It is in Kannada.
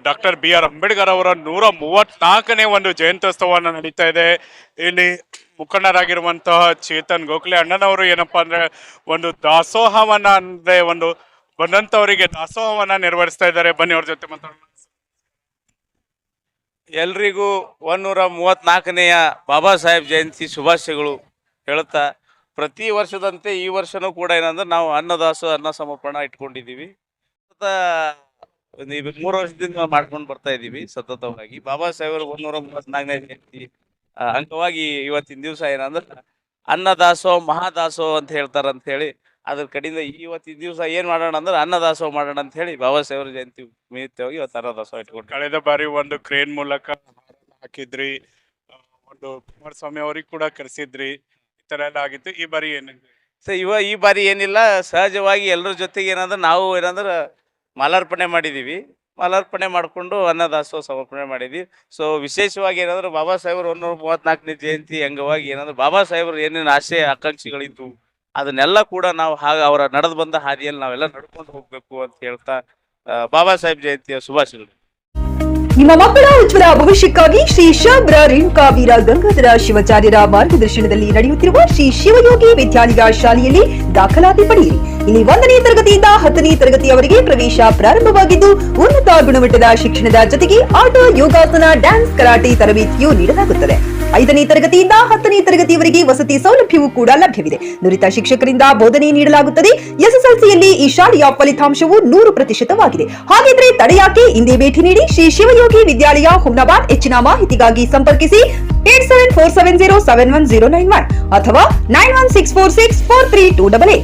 ಡಾಕ್ಟರ್ BR ಅಂಬೇಡ್ಕರ್ ಅವರ 134ನೇ ಒಂದು ಜಯಂತ್ಯೋತ್ಸವವನ್ನು ನಡೀತಾ ಇದೆ. ಇಲ್ಲಿ ಮುಖಂಡರಾಗಿರುವಂತಹ ಚೇತನ್ ಗೋಖಲೆ ಅಣ್ಣನವರು ಏನಪ್ಪಾ ಅಂದ್ರೆ ಒಂದು ದಾಸೋಹವನ್ನ ಅಂದ್ರೆ ಒಂದು ಬಂದಂತವರಿಗೆ ದಾಸೋಹವನ್ನ ನಿರ್ವಹಿಸ್ತಾ ಇದ್ದಾರೆ. ಬನ್ನಿ ಅವ್ರ ಜೊತೆ ಮಾತಾಡೋಣ. ಎಲ್ರಿಗೂ 134ನೆಯ ಬಾಬಾ ಸಾಹೇಬ್ ಜಯಂತಿ ಶುಭಾಶಯಗಳು ಹೇಳುತ್ತಾ, ಪ್ರತಿ ವರ್ಷದಂತೆ ಈ ವರ್ಷನೂ ಕೂಡ ಏನಂದ್ರೆ ನಾವು ಅನ್ನ ಸಮರ್ಪಣಾ ಇಟ್ಕೊಂಡಿದ್ದೀವಿ. 3 ವರ್ಷದಿಂದ ಮಾಡ್ಕೊಂಡು ಬರ್ತಾ ಇದ್ದೀವಿ ಸತತವಾಗಿ. ಬಾಬಾ ಸಾಹೇಬರು 134ನೇ ಜಯಂತಿ ಅಂಗವಾಗಿ ಇವತ್ತಿನ ದಿವಸ ಏನಂದ್ರೆ ಅನ್ನದಾಸೋಹ ಮಹಾದಾಸೋಹ ಅಂತ ಹೇಳ್ತಾರ ಅಂತ ಹೇಳಿ ಅದ್ರ ಕಡೆಯಿಂದ ಇವತ್ತಿನ ದಿವಸ ಏನ್ ಮಾಡೋಣ ಅಂದ್ರೆ ಅನ್ನದಾಸೋಹ ಮಾಡೋಣ ಅಂತ ಹೇಳಿ ಬಾಬಾ ಸಾಹೇಬರ ಜಯಂತಿ ನಿಮಿತ್ತವಾಗಿ ಇವತ್ತು ಅನ್ನದಾಸೋಹ ಇಟ್ಕೊಂಡು ಕಳೆದ ಬಾರಿ ಒಂದು ಕ್ರೇನ್ ಮೂಲಕ ಹಾಕಿದ್ರಿ, ಒಂದು ಕುಮಾರಸ್ವಾಮಿ ಅವ್ರಿಗೆ ಕೂಡ ಕರೆಸಿದ್ರಿ, ಈ ತರ ಎಲ್ಲ ಆಗಿತ್ತು. ಈ ಬಾರಿ ಏನಿದೆ? ಸೊ ಈ ಬಾರಿ ಏನಿಲ್ಲ, ಸಹಜವಾಗಿ ಎಲ್ಲರ ಜೊತೆಗೆ ಏನಂದ್ರೆ ನಾವು ಏನಂದ್ರೆ ಮಾಲಾರ್ಪಣೆ ಮಾಡಿದೀವಿ. ಮಾಲಾರ್ಪಣೆ ಮಾಡಿಕೊಂಡು ಅನ್ನದಾಸೋಹ ಸಮರ್ಪಣೆ ಮಾಡಿದ್ವಿ. ಸೊ ವಿಶೇಷವಾಗಿ ಏನಂದ್ರೆ ಬಾಬಾ ಸಾಹೇಬರು 134ನೇ ಜಯಂತಿ ಅಂಗವಾಗಿ ಏನಂದ್ರೆ ಬಾಬಾ ಸಾಹೇಬರು ಏನೇನು ಆಸೆ ಆಕಾಂಕ್ಷೆಗಳಿದ್ದು ಅದನ್ನೆಲ್ಲ ಕೂಡ ನಾವು ಅವರ ನಡೆದು ಬಂದ ಹಾದಿಯಲ್ಲಿ ನಾವೆಲ್ಲ ನಡ್ಕೊಂಡು ಹೋಗ್ಬೇಕು ಅಂತ ಹೇಳ್ತಾ ಬಾಬಾ ಸಾಹೇಬ್ ಜಯಂತಿಯ ಶುಭಾಶಯಗಳು. ನಿಮ್ಮ ಮಕ್ಕಳ ಉಜ್ವಲ ಭವಿಷ್ಯಕ್ಕಾಗಿ ಶ್ರೀ ಶಾಬ್ರ ರೇಣುಕಾ ವೀರ ಗಂಗಾಧರ ಶಿವಾಚಾರ್ಯರ ಮಾರ್ಗದರ್ಶನದಲ್ಲಿ ನಡೆಯುತ್ತಿರುವ ಶ್ರೀ ಶಿವಯೋಗಿ ವಿದ್ಯಾಲಯ ಶಾಲೆಯಲ್ಲಿ ದಾಖಲಾತಿ ಪಡೆಯಿರಿ. ಇಲ್ಲಿ 1ನೇ ತರಗತಿಯಿಂದ 10ನೇ ತರಗತಿಯವರೆಗೆ ಪ್ರವೇಶ ಪ್ರಾರಂಭವಾಗಿದ್ದು, ಉನ್ನತ ಗುಣಮಟ್ಟದ ಶಿಕ್ಷಣದ ಜೊತೆಗೆ ಆಟ, ಯೋಗಾಸನ, ಡ್ಯಾನ್ಸ್, ಕರಾಟೆ ತರಬೇತಿಯೂ ನೀಡಲಾಗುತ್ತದೆ. 5ನೇ ತರಗತಿಯಿಂದ 10ನೇ ತರಗತಿಯವರೆಗೆ ವಸತಿ ಸೌಲಭ್ಯವೂ ಕೂಡ ಲಭ್ಯವಿದೆ. ನುರಿತ ಶಿಕ್ಷಕರಿಂದ ಬೋಧನೆ ನೀಡಲಾಗುತ್ತದೆ. SSLCಯಲ್ಲಿ ಈ ಶಾಲೆಯ ಫಲಿತಾಂಶವು 100%ವಾಗಿದೆ. ಹಾಗಿದ್ರೆ ತಡೆಯಾಕೆ? ಇಂದೇ ಭೇಟಿ ನೀಡಿ ಶ್ರೀ ಶಿವಯೋಗಿ ವಿದ್ಯಾಲಯ, ಹುಮ್ನಾಬಾದ್. ಹೆಚ್ಚಿನ ಮಾಹಿತಿಗಾಗಿ ಸಂಪರ್ಕಿಸಿ 8747071091 ಅಥವಾ 9164643288.